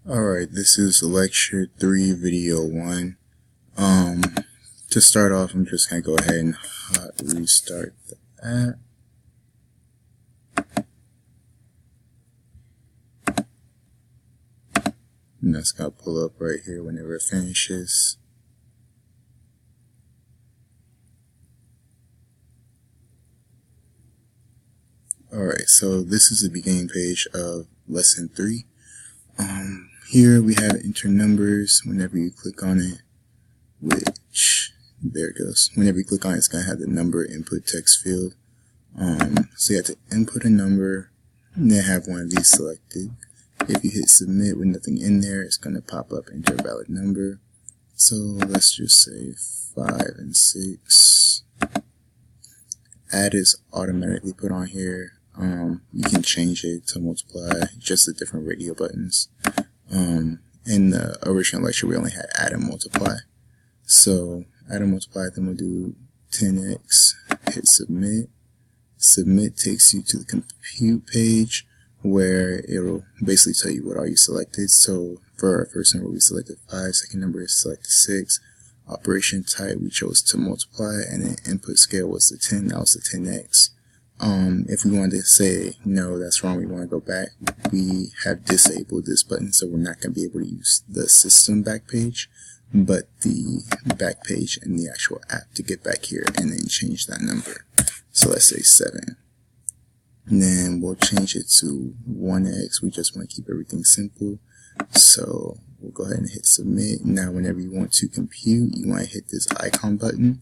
Alright, this is lecture 3, video 1. To start off, I'm just going to go ahead and hot restart the app. And that's going to pull up right here whenever it finishes. Alright, so this is the beginning page of lesson 3. Here we have enter numbers. Whenever you click on it, there it goes. Whenever you click on it, it's going to have the number input text field. So you have to input a number and then have one of these selected. If you hit submit with nothing in there, it's going to pop up enter a valid number. So let's just say 5 and 6. Add is automatically put on here. You can change it to multiply, just the different radio buttons. In the original lecture, we only had add and multiply. So add and multiply, then we'll do 10x, hit submit. Submit takes you to the compute page where it'll basically tell you what all you selected. So for our first number, we selected 5, second number is selected 6. Operation type, we chose to multiply, and then input scale was the 10, that was the 10x. If we wanted to say, no, that's wrong, we want to go back, we have disabled this button, so we're not going to be able to use the system back page, but the back page in the actual app to get back here and then change that number. So let's say 7. And then we'll change it to 1x. We just want to keep everything simple. So we'll go ahead and hit submit. Now whenever you want to compute, you want to hit this icon button,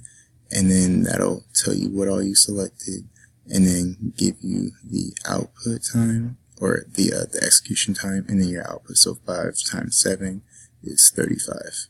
and then that'll tell you what all you selected, and then give you the output time, or the execution time, and then your output. So 5 times 7 is 35.